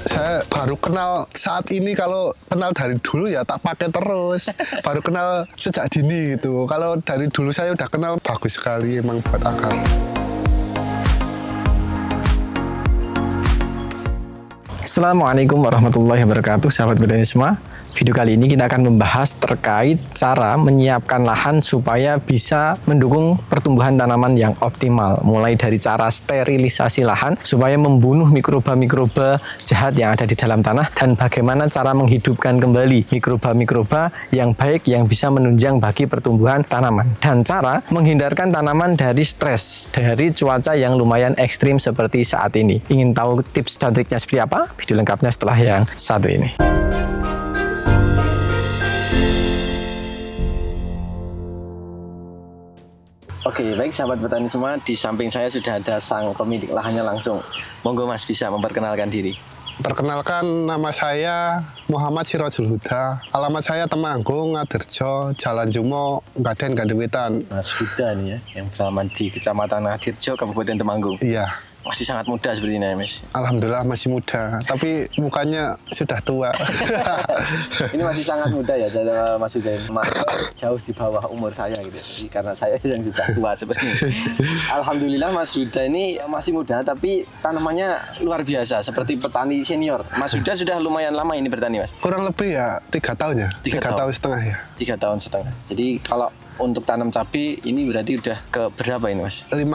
Saya baru kenal saat ini, kalau kenal dari dulu ya tak pakai terus. Baru kenal sejak dini gitu. Kalau dari dulu saya udah kenal, bagus sekali emang buat akar. Assalamualaikum warahmatullahi wabarakatuh, sahabat petani semua. Video kali ini kita akan membahas terkait cara menyiapkan lahan supaya bisa mendukung pertumbuhan tanaman yang optimal. Mulai dari cara sterilisasi lahan supaya membunuh mikroba-mikroba jahat yang ada di dalam tanah, dan bagaimana cara menghidupkan kembali mikroba-mikroba yang baik yang bisa menunjang bagi pertumbuhan tanaman. Dan cara menghindarkan tanaman dari stres, dari cuaca yang lumayan ekstrim seperti saat ini. Ingin tahu tips dan triknya seperti apa? Video lengkapnya setelah yang satu ini. Oke, baik sahabat petani semua, di samping saya sudah ada sang pemilik lahannya langsung. Monggo Mas, bisa memperkenalkan diri. Perkenalkan, nama saya Muhammad Sirajul Huda. Alamat saya Temanggung, Ngadirjo, Jalan Jumo, Gaden Gandewitan. Mas Huda nih ya, yang beralamat di Kecamatan Ngadirjo, Kabupaten Temanggung. Iya. Masih sangat muda sepertinya ya, Mas. Alhamdulillah masih muda, tapi mukanya sudah tua. Ini masih sangat muda ya, Mas Huda. Jauh di bawah umur saya gitu. Jadi, karena saya yang sudah tua seperti ini. Alhamdulillah Mas Huda ini masih muda, tapi tanamannya luar biasa, seperti petani senior. Mas Huda sudah lumayan lama ini bertani, Mas. Kurang lebih ya 3 tahun ya, 3 tahun setengah ya. 3 tahun setengah. Jadi kalau untuk tanam cabai ini berarti udah ke berapa ini, Mas? 6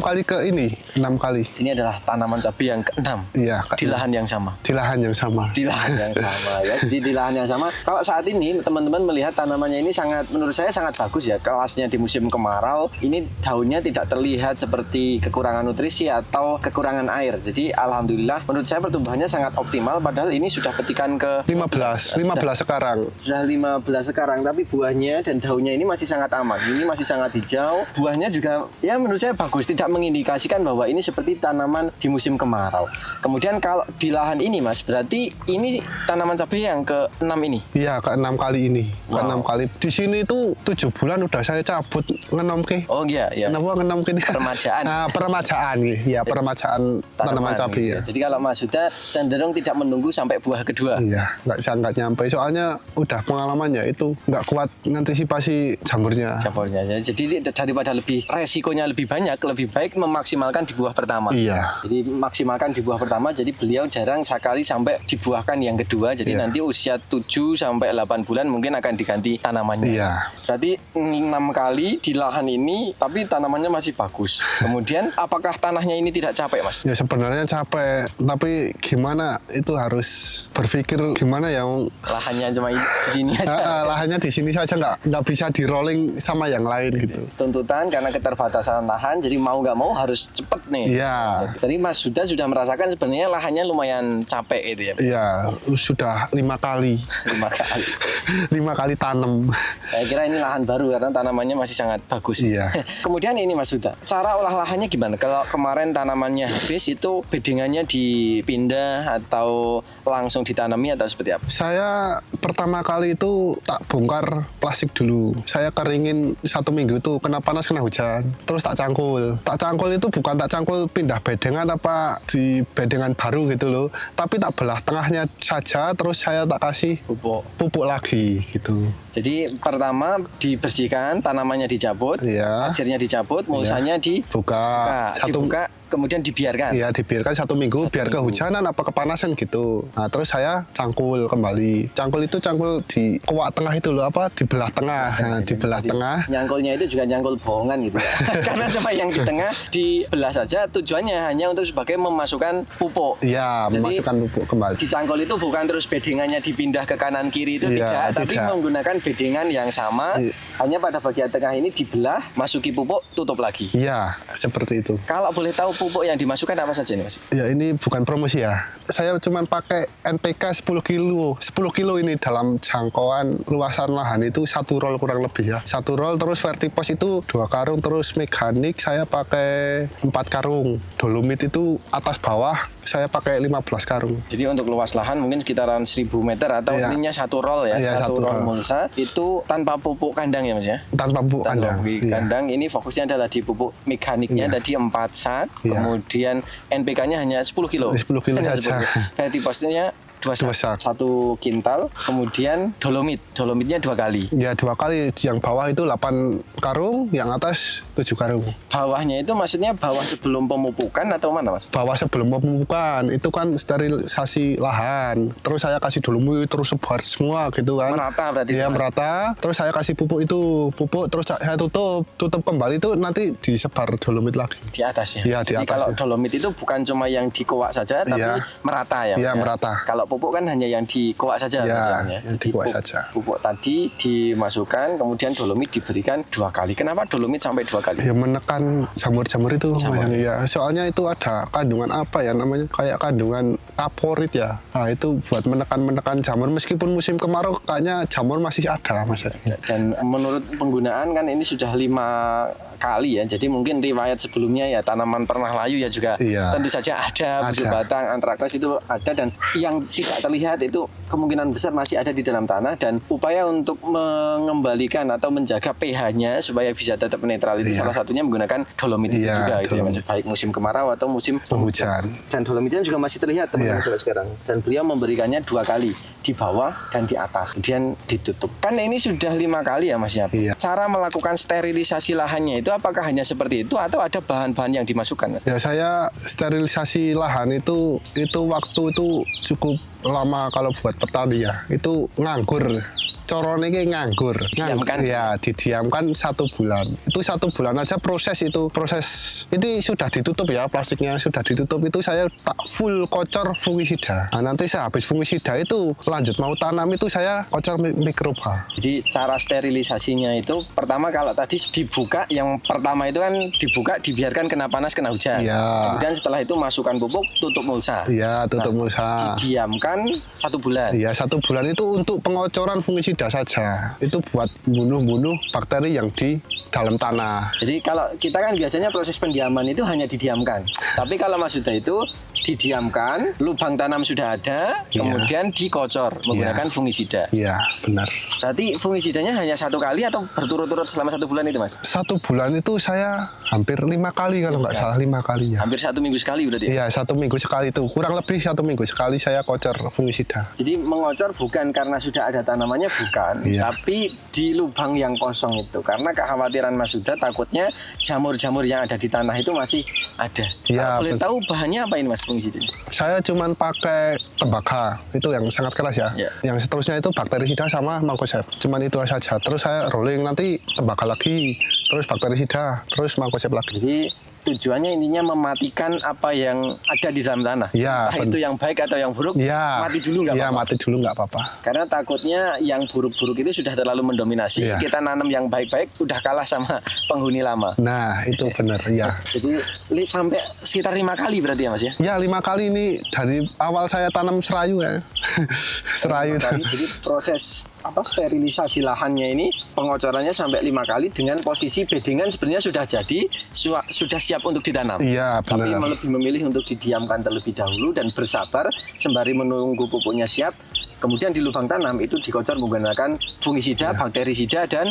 kali ke ini, 6 kali. Ini adalah tanaman cabai yang ke-6. Iya. Di lahan yang sama. Di lahan yang sama. Di lahan yang sama ya. Jadi di lahan yang sama. Kalau saat ini teman-teman melihat tanamannya ini menurut saya sangat bagus ya. Kelasnya di musim kemarau, ini daunnya tidak terlihat seperti kekurangan nutrisi atau kekurangan air. Jadi alhamdulillah menurut saya pertumbuhannya sangat optimal, padahal ini sudah petikan ke 15 sekarang. Sudah 15 sekarang, tapi buahnya dan daunnya ini masih sangat aman. Ini masih sangat hijau. Buahnya juga ya menurut saya bagus, tidak mengindikasikan bahwa ini seperti tanaman di musim kemarau. Kemudian kalau di lahan ini, Mas, berarti ini tanaman cabai yang ke-6 ini? Iya, ke-6 kali ini. Wow. Ke-6 kali. Di sini itu 7 bulan udah saya cabut ngenomke. Oh iya, iya. Kenapa ngenomke? Peremajaan. Nah, peremajaan ya, peremajaan tanaman cabai ya. Jadi kalau Mas Huda cenderung tidak menunggu sampai buah kedua. Iya, nggak nyampe. Soalnya udah pengalamannya itu nggak kuat ngantisipasi jamurnya. Jadi daripada resikonya lebih banyak, lebih baik memaksimalkan di buah pertama. Iya. Jadi maksimalkan di buah pertama. Jadi beliau jarang sekali sampai dibuahkan yang kedua. Jadi nanti usia 7 sampai 8 bulan mungkin akan diganti tanamannya. Iya. Berarti 6 kali di lahan ini, tapi tanamannya masih bagus. Kemudian apakah tanahnya ini tidak capek, Mas? Ya sebenarnya capek, tapi gimana itu harus berpikir gimana yang lahannya cuma di sini aja. Lahannya di sini saja nggak bisa di rolling sama yang lain gitu. Tuntutan karena keterbatasan lahan, jadi mau nggak mau harus cepet nih. Iya. Jadi Mas Huda sudah merasakan sebenarnya lahannya lumayan capek itu ya? Iya, sudah 5 kali. 5 kali. 5 kali tanam. Saya kira ini lahan baru karena tanamannya masih sangat bagus. Iya. Kemudian ini Mas Huda, cara olah lahannya gimana? Kalau kemarin tanamannya habis, itu bedengannya dipindah atau langsung ditanami atau seperti apa? Saya pertama kali itu tak bongkar plastik dulu. Saya keringin 1 minggu itu, kena panas kena hujan. Terus tak cangkul. Tak cangkul itu bukan tak cangkul pindah bedengan apa di bedengan baru gitu loh. Tapi tak belah tengahnya saja, terus saya tak kasih pupuk lagi gitu. Jadi pertama dibersihkan, tanamannya dicabut, ajirnya dicabut, mulsanya dibuka. Kemudian dibiarkan. Iya, dibiarkan 1 minggu biar kehujanan apa kepanasan gitu. Nah, terus saya cangkul kembali. Cangkul itu cangkul di kuak tengah itu loh, apa di belah tengah. Nah, di belah tengah. Nyangkulnya itu juga nyangkul bohongan gitu ya. Karena cuma yang di tengah dibelah saja, tujuannya hanya untuk sebagai memasukkan pupuk. Iya, memasukkan pupuk kembali. Dicangkul itu bukan terus bedengannya dipindah ke kanan kiri itu tapi menggunakan bedengan yang sama, hanya pada bagian tengah ini dibelah, masuki pupuk, tutup lagi. Iya, seperti itu. Kalau boleh tahu pupuk yang dimasukkan apa saja nih, Mas? Ya, ini bukan promosi ya. Saya cuma pakai NPK 10 kilo. 10 kilo ini dalam jangkauan luasan lahan itu 1 roll kurang lebih ya. 1 roll, terus Vertipos itu 2 karung, terus mekanik saya pakai 4 karung. Dolomit itu atas bawah saya pakai 15 karung. Jadi untuk luas lahan mungkin sekitaran 1000 meter atau ininya 1 roll ya. 1 roll mulsa itu tanpa pupuk kandang ya, Mas ya? Tanpa pupuk kandang. Kandang ini fokusnya adalah di pupuk mekaniknya tadi 4 sak. Kemudian NPK-nya hanya 10 kilo. 10 kilo saja. Ada. Vertiposnya dua Dua sak. sak. 1 kintal, kemudian dolomitnya 2 kali. Ya 2 kali, yang bawah itu 8 karung, yang atas 7 karung. Bawahnya itu maksudnya bawah sebelum pemupukan atau mana mas? Bawah sebelum pemupukan itu kan sterilisasi lahan, terus saya kasih dolomit terus sebar semua gitu kan. Merata berarti? Iya merata, terus saya kasih pupuk terus saya tutup kembali itu nanti disebar dolomit lagi. Di atasnya? Iya, di Jadi kalau atasnya. dolomit itu bukan cuma yang dikoak saja, tapi Iya. merata ya? Iya, Mas? merata. Kalau pupuk kan hanya yang dikoak saja? Iya, berarti, yang dikoak Pupuk- saja. Pupuk tadi dimasukkan, kemudian dolomit diberikan 2 kali. Kenapa dolomit sampai 2 kali? Ya menekan jamur-jamur itu. Ya, soalnya itu ada kandungan apa ya namanya, kayak kandungan kaporit ya. Nah itu buat menekan jamur, meskipun musim kemarau kayaknya jamur masih ada mas. Ya. Dan menurut penggunaan kan ini sudah 5 kali ya. Jadi mungkin riwayat sebelumnya ya tanaman pernah layu ya juga Iya. tentu saja ada, busuk batang, antraknus itu ada, dan yang tidak terlihat itu kemungkinan besar masih ada di dalam tanah, dan upaya untuk mengembalikan atau menjaga pH-nya supaya bisa tetap netral itu Iya. salah satunya menggunakan dolomit itu Iya, juga gitu ya, Mas. dolomit. Baik musim kemarau atau musim Penghujan. Dan dolomitnya juga masih terlihat teman-teman Iya. sampai sekarang. Dan beliau memberikannya 2 kali, di bawah dan di atas. Kemudian ditutup. Kan ini sudah 5 kali ya Mas ya. Iya. Cara melakukan sterilisasi lahannya itu apakah hanya seperti itu atau ada bahan-bahan yang dimasukkan Mas? Ya saya sterilisasi lahan itu waktu itu cukup lama kalau buat petani ya. Itu nganggur. Corone ini nganggur. Didiamkan? Ya didiamkan 1 bulan. Itu 1 bulan aja proses ini sudah ditutup ya, plastiknya sudah ditutup, itu saya tak full kocor fungisida. Nah nanti saya habis fungisida itu lanjut mau tanam itu saya kocor mikroba. Jadi cara sterilisasinya itu pertama kalau tadi dibuka, yang pertama itu kan dibuka dibiarkan kena panas kena hujan. Iya. Kemudian setelah itu masukkan pupuk, tutup mulsa. Iya tutup mulsa. Didiamkan 1 bulan. Iya 1 bulan itu untuk pengocoran fungisida saja. Itu buat bunuh bakteri yang di dalam tanah. Jadi kalau kita kan biasanya proses pendiaman itu hanya didiamkan. Tapi kalau Mas Huda itu didiamkan, lubang tanam sudah ada, Iya. kemudian dikocor menggunakan fungisida. Iya benar. Berarti fungisidanya hanya 1 kali atau berturut-turut selama 1 bulan itu Mas? 1 bulan itu saya hampir 5 kali kalau nggak salah 5 kali ya. Hampir 1 minggu sekali berarti. Iya 1 minggu sekali itu, kurang lebih 1 minggu sekali saya kocor fungisida. Jadi mengocor bukan karena sudah ada tanamannya, bukan, Iya. tapi di lubang yang kosong itu. Karena kekhawatiran Mas Huda takutnya jamur-jamur yang ada di tanah itu masih ada. Iya, Kalau boleh betul. tahu bahannya apa ini Mas fungisida? Saya cuman pakai tembaga, itu yang sangat keras ya. Iya. Yang seterusnya itu bakterisida sama mangkosef. Cuman itu saja. Terus saya rolling nanti tembaga lagi, terus bakterisida, terus mangkosef lagi. Jadi tujuannya intinya mematikan apa yang ada di dalam tanah. Iya, Entah itu yang baik atau yang buruk, Iya. mati dulu nggak Iya apa-apa. mati dulu nggak apa-apa. Karena takutnya yang buruk-buruk itu sudah terlalu mendominasi. Iya. Kita nanam yang baik-baik udah kalah sama penghuni lama. Nah itu benar ya. Jadi sampai sekitar 5 kali berarti ya Mas ya? Ya 5 kali ini dari awal saya tanam serayu ya. Serayu. Jadi proses sterilisasi lahannya ini pengocorannya sampai 5 kali dengan posisi bedengan sebenarnya sudah jadi, sudah siap untuk ditanam. Iya Tapi benar. lebih memilih untuk didiamkan terlebih dahulu dan bersabar sembari menunggu pupuknya siap. Kemudian di lubang tanam itu dikocor menggunakan fungisida, bakterisida, dan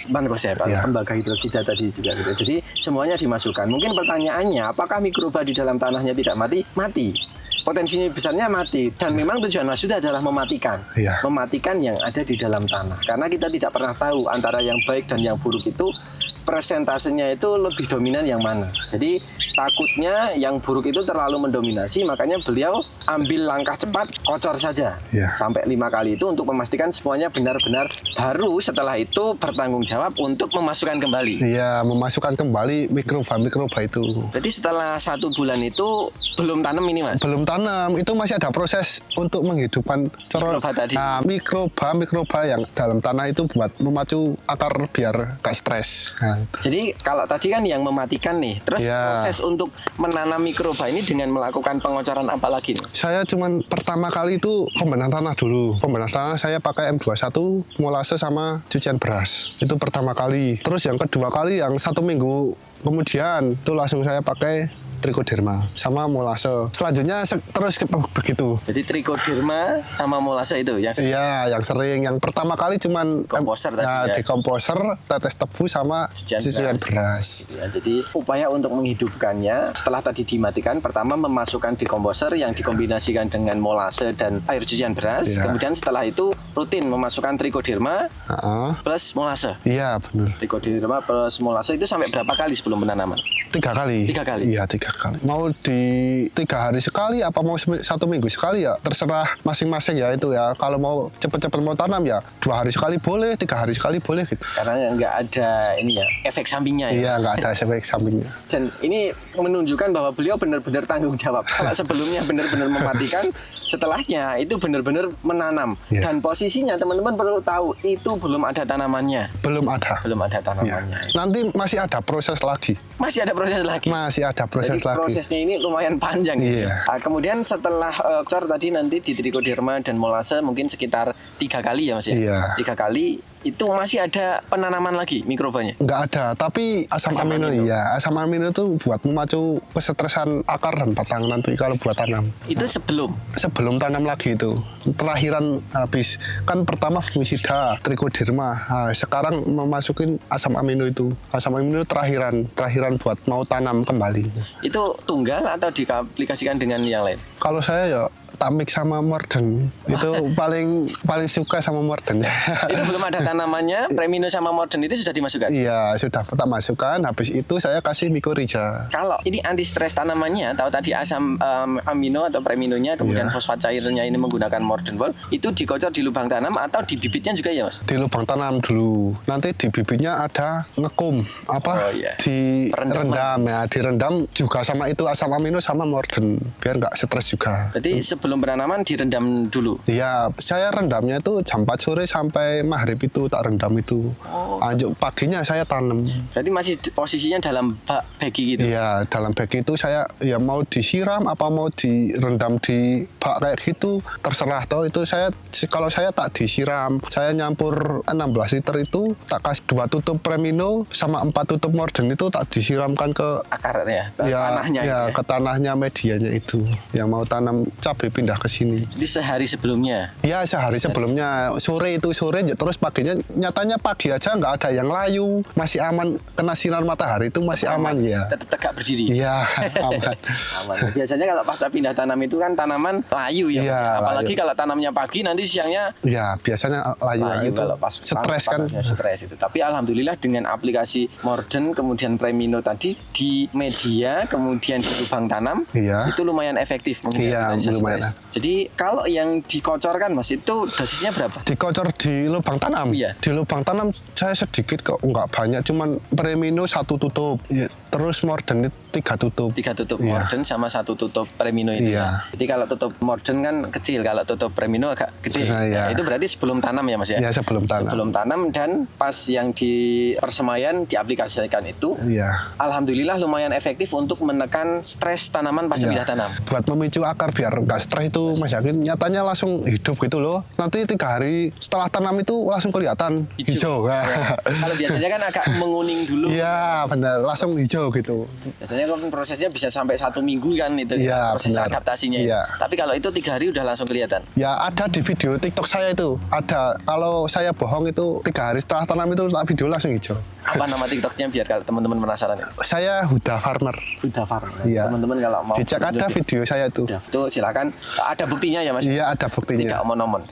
mangkosef, Iya. tembaga hidroksida tadi juga gitu. Jadi semuanya dimasukkan. Mungkin pertanyaannya, apakah mikroba di dalam tanahnya tidak mati? Mati. Potensinya besarnya mati, dan memang tujuan Mas Huda adalah mematikan, Iya. mematikan yang ada di dalam tanah. Karena kita tidak pernah tahu antara yang baik dan yang buruk itu persentasenya itu lebih dominan yang mana. Jadi takutnya yang buruk itu terlalu mendominasi, makanya beliau ambil langkah cepat, kocor saja Iya. sampai 5 kali itu untuk memastikan semuanya benar-benar. Baru setelah itu bertanggung jawab untuk memasukkan kembali. Iya memasukkan kembali mikroba itu. Jadi setelah 1 bulan itu belum tanam ini Mas? Belum tanam, itu masih ada proses untuk menghidupkan Mikroba tadi. Nah, mikroba yang dalam tanah itu buat memacu akar biar gak stres. Nah, itu. Jadi kalau tadi kan yang mematikan nih, terus Ya. proses untuk menanam mikroba ini dengan melakukan pengocoran apa lagi nih? Saya cuman pertama kali itu pembenahan tanah dulu. Pembenahan tanah saya pakai M21, molase sama cucian beras. Itu pertama kali. Terus yang kedua kali yang 1 minggu kemudian itu langsung saya pakai trichoderma sama molase. Selanjutnya terus begitu. Jadi trichoderma sama molase itu yang Iya, yang sering. Yang pertama kali cuman Komposer tadi ya. dekomposer, tetes tebu sama cucian beras. Ya, jadi upaya untuk menghidupkannya setelah tadi dimatikan, pertama memasukkan dekomposer yang dikombinasikan dengan molase dan air cucian beras. Ya. Kemudian setelah itu rutin memasukkan trichoderma plus molase. Iya, benar. Trichoderma plus molase itu sampai berapa kali sebelum penanaman? 3 kali. 3 kali? Iya, 3 kali. Mau di 3 hari sekali apa mau 1 minggu sekali ya terserah masing-masing ya itu ya. Kalau mau cepet-cepet mau tanam ya 2 hari sekali boleh, 3 hari sekali boleh gitu. Karena nggak ada ini ya efek sampingnya ya. Iya, nggak ada efek sampingnya. Dan ini menunjukkan bahwa beliau benar-benar tanggung jawab. Kalau sebelumnya benar-benar mematikan, setelahnya itu benar-benar menanam. Iya. Dan posisinya teman-teman perlu tahu itu belum ada tanamannya. Belum ada. Belum ada Iya. tanamannya. Nanti masih ada proses lagi. Masih ada proses lagi. Masih ada proses Jadi lagi. prosesnya ini lumayan panjang. Iya. Nah, kemudian setelah cor tadi nanti di trichoderma dan molase mungkin sekitar 3 kali ya Mas ya. Iya. 3 kali itu masih ada penanaman lagi mikrobanya. Nggak ada, tapi asam amino iya. Asam amino itu buat memacu kesetresan akar dan batang nanti kalau buat tanam. Itu sebelum Sebelum tanam lagi itu, terakhiran habis. Kan pertama fungisida, trichoderma. Nah, sekarang memasukin asam amino itu. Asam amino terakhiran buat mau tanam kembali. itu tunggal atau diaplikasikan dengan yang lain? Kalau saya ya tak mix sama Morden. Itu paling suka sama Morden. Itu belum ada tanamannya, Premino sama Morden itu sudah dimasukkan. Iya, sudah tak masukkan. Habis itu saya kasih Mycorrhiza. Kalau ini anti stres tanamannya, atau tadi asam amino atau preminonya, kemudian Iya. fosfat cairnya ini menggunakan Morden Ball, itu dikocor di lubang tanam atau di bibitnya juga ya Mas? Di lubang tanam dulu. Nanti di bibitnya ada ngekum Oh, iya. direndam ya, direndam juga sama itu asam amino sama Morden biar nggak stres juga. Berarti sebelum penanaman direndam dulu. Iya, saya rendamnya itu jam 4 sore sampai maghrib itu tak rendam itu. Anjuk paginya saya tanam. Berarti masih posisinya dalam bak bagi gitu. Iya, dalam bag itu saya ya mau disiram apa mau direndam di bak kayak gitu terserah toh itu kalau saya tak disiram. Saya nyampur 16 liter itu tak kasih 2 tutup Premino sama 4 tutup Morden itu tak disiramkan ke Akarnya, ke ya, tanahnya ya, gitu ya. ke tanahnya medianya itu yang mau tanam cabai pindah ke sini. Jadi sehari sebelumnya. Ya sehari sebelumnya sore terus paginya nyatanya pagi aja nggak ada yang layu masih aman kena sinar matahari itu masih aman ya. Tetap tegak berdiri. Iya aman. Aman. Biasanya kalau pasca pindah tanam itu kan tanaman layu ya. Iya, Apalagi layu. kalau tanamnya pagi nanti siangnya Ya biasanya layu itu kalau pas stres kan. panasnya stres itu. Tapi alhamdulillah dengan aplikasi Morden kemudian Premino tadi di media kemudian di lubang tanam Iya. itu lumayan efektif Iya, menghindari lumayan. stres. Jadi kalau yang dikocorkan Mas itu dosisnya berapa? Dikocor di lubang tanam. Iya. Di lubang tanam saya sedikit kok nggak banyak cuman Premino 1 tutup. Ya, terus Morden itu 3 tutup. 3 tutup Iya. Morden sama 1 tutup Premino itu Iya. ya. Jadi kalau tutup Morden kan kecil, kalau tutup Premino agak gede. Iya. Nah, itu berarti sebelum tanam ya Mas ya? Ya sebelum tanam. Sebelum tanam dan pas yang di persemaian diaplikasikan itu, Iya. alhamdulillah lumayan efektif untuk menekan stres tanaman pasca Ya, pindah tanam. buat memicu akar biar nggak stres itu Mas Yakin nyatanya langsung hidup gitu loh. Nanti 3 hari setelah tanam itu langsung kelihatan hijau. Kalau biasanya kan agak menguning dulu. Iya benar langsung hijau gitu. Biasanya kan prosesnya bisa sampai 1 minggu kan itu Iya, proses benar. adaptasinya. Iya. Tapi kalau itu 3 hari udah langsung kelihatan. Ya ada di video TikTok saya itu ada. Kalau saya bohong itu 3 hari setelah tanam itu tak video langsung hijau. Apa nama TikToknya biar kalau teman-teman penasaran? Saya Huda Farmer. Huda Farm. Iya. Teman-teman kalau mau Dicek ada video saya itu. Udah, itu silakan. Ada buktinya ya Mas. Iya ada Tidak buktinya. omon-omon.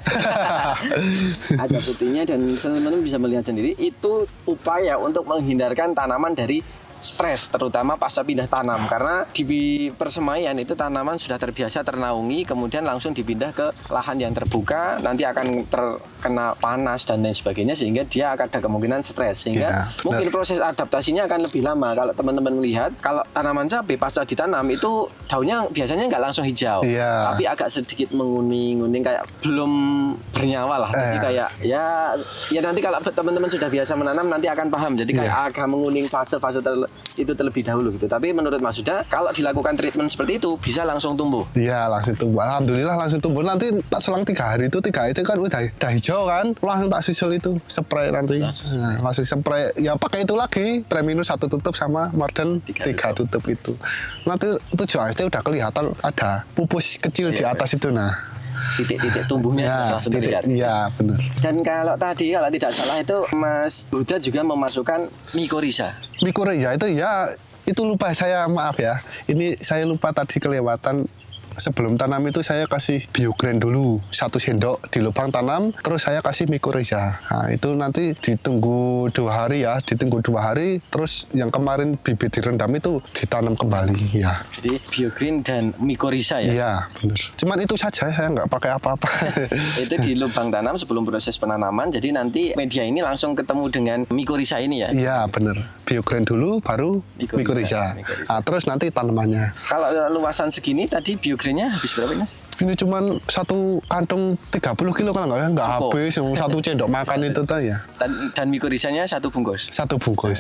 Ada buktinya dan teman-teman bisa melihat sendiri itu upaya untuk menghindarkan tanaman dari stres terutama pasca pindah tanam karena di persemaian itu tanaman sudah terbiasa ternaungi kemudian langsung dipindah ke lahan yang terbuka nanti akan terkena panas dan lain sebagainya sehingga dia akan ada kemungkinan stres sehingga Ya, benar. mungkin proses adaptasinya akan lebih lama. Kalau teman-teman melihat kalau tanaman cabai pasca ditanam itu daunnya biasanya nggak langsung hijau Iya. tapi agak sedikit menguning kayak belum bernyawa lah. Jadi kayak ya nanti kalau teman-teman sudah biasa menanam nanti akan paham. Jadi kayak agak menguning fase-fase itu terlebih dahulu gitu. Tapi menurut Mas Huda, kalau dilakukan treatment seperti itu bisa langsung tumbuh. Iya langsung tumbuh. Alhamdulillah langsung tumbuh. Nanti tak selang 3 hari itu kan udah hijau kan. Langsung tak susul itu spray nanti. Langsung spray. Ya pakai itu lagi. Preminus 1 tutup sama Modern 3 tutup itu. Nanti 7 AST udah kelihatan ada pupus kecil di atas itu nah. Titik-titik tumbuhnya langsung terlihat. Iya benar. Dan kalau tidak salah itu Mas Huda juga memasukkan mycorrhiza. Mycorrhiza itu ya itu lupa saya, maaf ya. Ini saya lupa tadi kelewatan. Sebelum tanam itu saya kasih Biogren dulu 1 sendok di lubang tanam, terus saya kasih mycorrhiza. Nah itu nanti ditunggu 2 hari ya, ditunggu 2 hari, terus yang kemarin bibit direndam itu ditanam kembali ya. Jadi Biogren dan mycorrhiza ya? Iya benar. Cuman itu saja, saya nggak pakai apa-apa. Itu di lubang tanam sebelum proses penanaman, jadi nanti media ini langsung ketemu dengan mycorrhiza ini ya? Iya benar. Biogren dulu, baru mycorrhiza. Nah, terus nanti tanamannya. Kalau luasan segini tadi Biogrennya habis berapa ini? Ini cuman 1 kantung 30 kilo kalau nggak habis, yang 1 sendok makan itu tuh ya. Dan mycorrhizanya 1 bungkus? 1 bungkus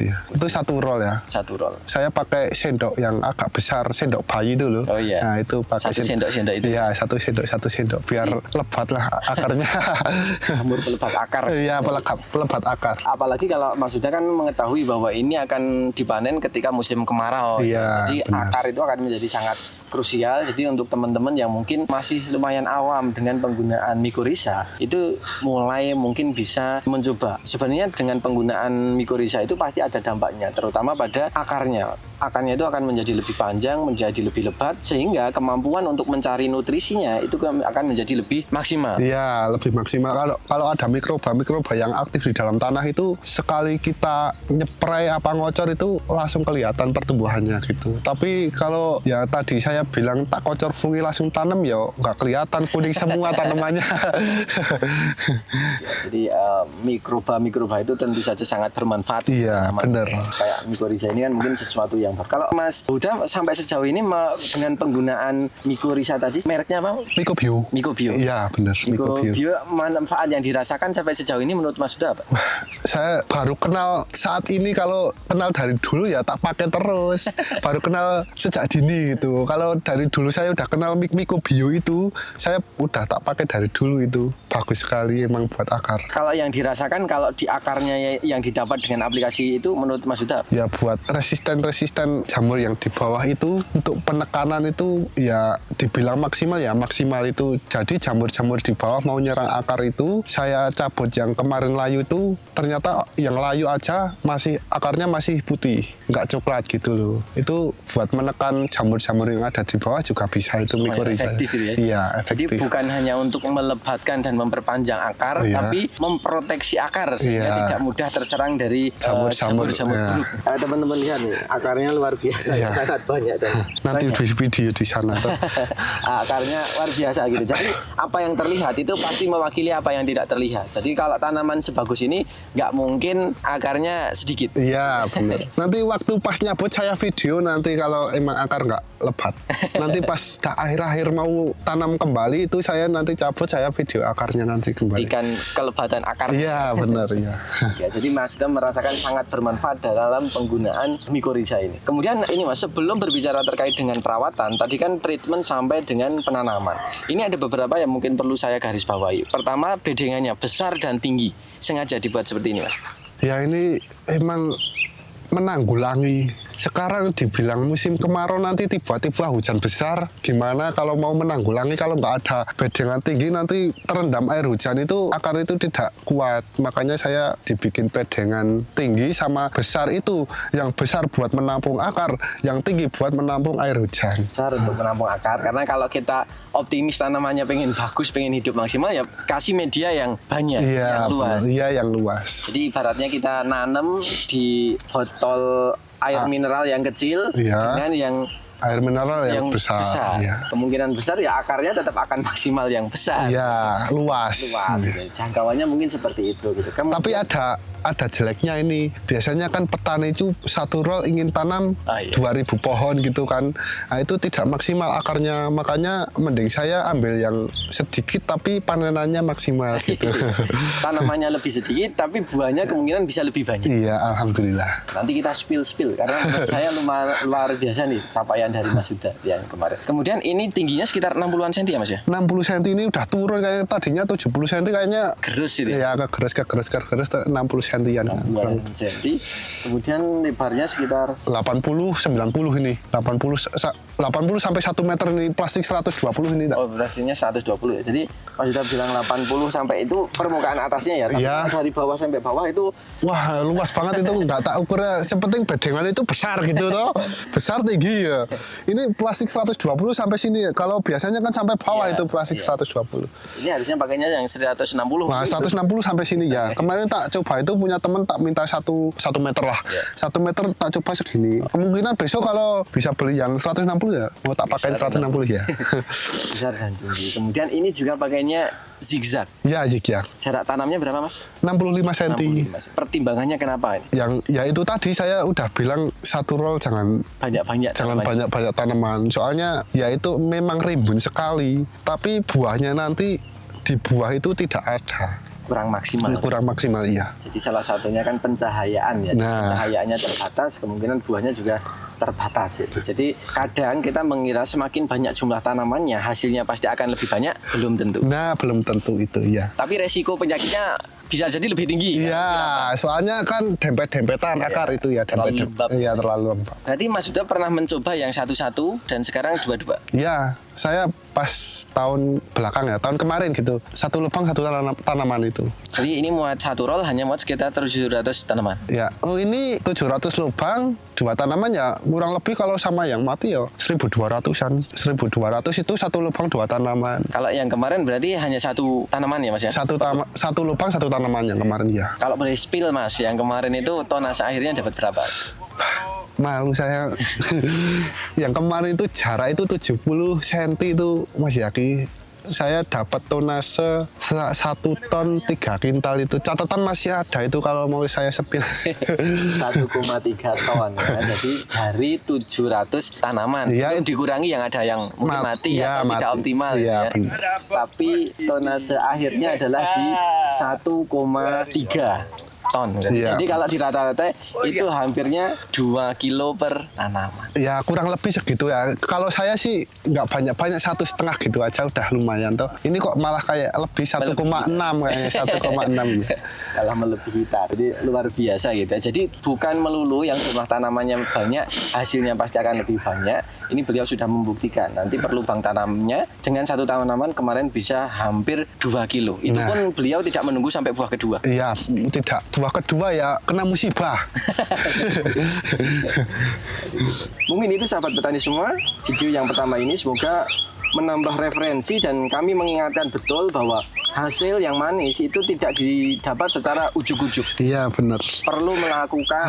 ya. Itu 1 roll ya. 1 roll. Saya pakai sendok yang agak besar, sendok bayi itu loh. Oh iya. Nah itu pakai 1 sendok itu. Iya 1 sendok biar lebat lah akarnya. Jamur pelebat akar. Iya pelebat akar. Apalagi kalau Mas Huda kan mengetahui bahwa ini akan dipanen ketika musim kemarau. Iya, jadi benar. akar itu akan menjadi sangat krusial. Jadi untuk teman-teman yang mungkin masih lumayan awam dengan penggunaan mycorrhiza, itu mulai mungkin bisa mencoba. Sebenarnya dengan penggunaan mycorrhiza itu pasti ada dampaknya, terutama pada akarnya. Akarnya itu akan menjadi lebih panjang, menjadi lebih lebat, sehingga kemampuan untuk mencari nutrisinya itu akan menjadi lebih maksimal. Iya, lebih maksimal. Kalau ada mikroba yang aktif di dalam tanah itu, sekali kita nyepray apa ngocor itu langsung kelihatan pertumbuhannya gitu. Tapi kalau ya tadi saya bilang tak kocor fungi langsung tanam ya nggak kelihatan, kuning semua tanamannya. Jadi mikroba itu tentu saja sangat bermanfaat. Iya, benar. Kayak mycorrhiza ini kan mungkin sesuatu yang baru. Kalau Mas Huda sampai sejauh ini dengan penggunaan mycorrhiza tadi, mereknya apa? Mycobio. Iya, benar. Mycobio, manfaat yang dirasakan sampai sejauh ini menurut Mas Huda apa? Saya baru kenal saat ini, kalau kenal dari dulu ya tak pakai terus. Baru kenal sejak dini gitu. Kalau dari dulu saya udah kenal Mycobio itu, saya udah tak pakai dari dulu itu. Bagus sekali emang buat akar. Kalau yang dirasakan kalau di akarnya yang didapat dengan aplikasi itu menurut Mas Huda? Ya buat resisten jamur yang di bawah itu, untuk penekanan itu ya dibilang maksimal itu. Jadi jamur-jamur di bawah mau nyerang akar itu, saya cabut yang kemarin layu itu, ternyata yang layu aja akarnya masih putih, nggak coklat gitu loh. Itu buat menekan jamur-jamur yang ada di bawah juga bisa itu mycorrhiza. Efektif ya? Iya, efektif. Jadi bukan hanya untuk melebatkan dan memperpanjang akar, tapi memproteksi akar sehingga tidak mudah terserang dari jamur-jamur buruk. Teman-teman lihat nih, akarnya luar biasa, sangat banyak. Nanti video di sana. Akarnya luar biasa gitu. Jadi apa yang terlihat itu pasti mewakili apa yang tidak terlihat. Jadi kalau tanaman sebagus ini nggak mungkin akarnya sedikit. Iya benar. Nanti waktu pas nyabut saya video nanti kalau emang akar nggak lebat. Nanti pas akhir-akhir mau tanam kembali itu saya nanti cabut, saya video akarnya nanti kembali. Ikan kelebatan akar. Iya benar ya. Jadi Mas Huda merasakan sangat bermanfaat dalam penggunaan mycorrhiza ini. Kemudian ini Mas, sebelum berbicara terkait dengan perawatan, tadi kan treatment sampai dengan penanaman. Ini ada beberapa yang mungkin perlu saya garis bawahi. Pertama, bedengannya besar dan tinggi. Sengaja dibuat seperti ini Mas. Ya ini emang menanggulangi. Sekarang dibilang musim kemarau, nanti tiba-tiba hujan besar. Gimana kalau mau menanggulangi, kalau nggak ada bedengan tinggi nanti terendam air hujan itu akar itu tidak kuat. Makanya saya dibikin bedengan tinggi sama besar itu. Yang besar buat menampung akar, yang tinggi buat menampung air hujan. Besar untuk menampung akar, karena kalau kita optimis tanamannya pengen bagus, pengen hidup maksimal, ya kasih media yang banyak, yang luas. Iya, yang luas. Jadi ibaratnya kita nanam di botol air mineral yang kecil dengan yang air mineral yang besar. Ya. Kemungkinan besar ya akarnya tetap akan maksimal yang besar. Iya, luas. Gitu. Jangkauannya mungkin seperti itu gitu. Tapi ada ada jeleknya ini. Biasanya kan petani itu satu roll ingin tanam 2.000 pohon gitu kan. Nah itu tidak maksimal akarnya, makanya mending saya ambil yang sedikit tapi panenannya maksimal gitu. Tanamannya lebih sedikit tapi buahnya kemungkinan bisa lebih banyak. Iya, alhamdulillah. Nanti kita spill karena menurut saya luar biasa nih capaian dari Mas Huda yang kemarin. Kemudian ini tingginya sekitar 60-an cm ya Mas ya? 60 cm ini udah turun, kayak tadinya 70 cm kayaknya gerus itu. Ya kegeres 60 cm-an. 60 cm. Kemudian lebarnya sekitar 80 90 ini. 80 sampai 1 meter ini, plastik 120 ini. Oh, plastiknya 120 ya. Jadi Mas Huda bilang 80 sampai itu permukaan atasnya ya. Tapi dari bawah sampai bawah itu wah, luas banget itu, nggak tak ukurnya. Yang penting bedengan itu besar gitu toh. Besar tinggi ya. Ini plastik 120 sampai sini. Kalau biasanya kan sampai bawah itu plastik 120. Ini harusnya pakainya yang 160. Nah, 160 sampai sini ya. Kemarin tak coba itu punya teman tak minta 1 meter lah. 1 meter tak coba segini. Kemungkinan besok kalau bisa beli yang 160 ya, mau tak pakai 160 ya. Besar dan tinggi. Kemudian ini juga pakainya zigzag. Ya, zigzag. Jarak tanamnya berapa Mas? 65 cm. Pertimbangannya kenapa ini? Yang ya itu tadi saya udah bilang satu roll jangan banyak tanaman. Soalnya ya itu memang rimbun sekali. Tapi buahnya nanti di buah itu tidak ada. Kurang maksimal iya. Jadi salah satunya kan pencahayaan ya. Pencahayaannya terbatas, kemungkinan buahnya juga terbatas itu. Jadi kadang kita mengira semakin banyak jumlah tanamannya hasilnya pasti akan lebih banyak, belum tentu. Nah, belum tentu itu ya. Tapi resiko penyakitnya bisa jadi lebih tinggi. Iya, soalnya kan dempet-dempetan akar itu ya, terlalu lembab. Iya, terlalu lembab. Berarti Mas Huda pernah mencoba yang satu-satu dan sekarang dua-dua. Iya, saya pas tahun belakang ya, tahun kemarin gitu. Satu lubang satu tanaman itu. Jadi ini muat satu roll hanya muat sekitar 700 tanaman. Ya, oh ini 700 lubang, 2 tanaman ya kurang lebih kalau sama yang mati ya 1.200-an. 1.200 itu satu lubang 2 tanaman. Kalau yang kemarin berarti hanya satu tanaman ya Mas ya? Satu lubang 1 tanaman yang kemarin ya. Kalau boleh spill Mas, yang kemarin itu tonase akhirnya dapat berapa? Malu saya. Yang kemarin itu jarak itu 70 cm itu Mas Yaki. Saya dapat tonase 1 ton 3 kintal itu. Catatan masih ada itu kalau mau saya sepil. 1,3 ton ya. Jadi dari 700 tanaman ya, itu dikurangi yang ada yang mati ya, atau tidak optimal ya. Tapi tonase akhirnya adalah di 1,3 ton. Jadi kalau di rata-rata itu hampirnya 2 kilo per tanaman. Ya kurang lebih segitu ya. Kalau saya sih nggak banyak-banyak, 1,5 gitu aja udah lumayan toh. Ini kok malah kayak lebih 1,6 kayaknya 1,6 ya. Kalah melebihi jadi luar biasa gitu. Jadi bukan melulu yang jumlah tanamannya banyak hasilnya pasti akan lebih banyak. Ini beliau sudah membuktikan. Nanti per lubang tanamnya dengan 1 tanaman kemarin bisa hampir 2 kilo. Itu pun beliau tidak menunggu sampai buah kedua. Iya, tidak. Buah kedua ya kena musibah. Mungkin itu sahabat petani semua. Video yang pertama ini semoga menambah referensi dan kami mengingatkan betul bahwa hasil yang manis itu tidak didapat secara ujuk-ujuk. Iya, benar. Perlu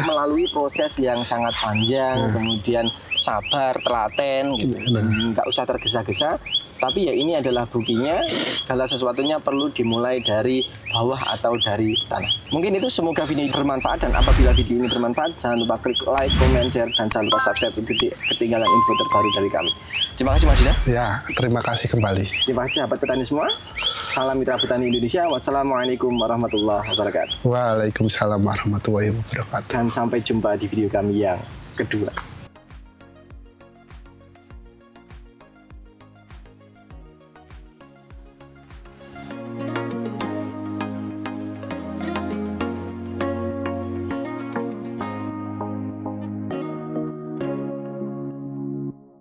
melalui proses yang sangat panjang, kemudian sabar, telaten, gitu. Dan nggak usah tergesa-gesa. Tapi ya ini adalah buktinya, segala sesuatunya perlu dimulai dari bawah atau dari tanah. Mungkin itu, semoga video ini bermanfaat, dan apabila video ini bermanfaat, jangan lupa klik like, comment, share, dan jangan lupa subscribe untuk ketinggalan info terbaru dari kami. Terima kasih Mas Huda. Ya, terima kasih kembali. Terima kasih sahabat petani semua. Salam mitra petani Indonesia. Wassalamualaikum warahmatullahi wabarakatuh. Waalaikumsalam warahmatullahi wabarakatuh. Dan sampai jumpa di video kami yang kedua.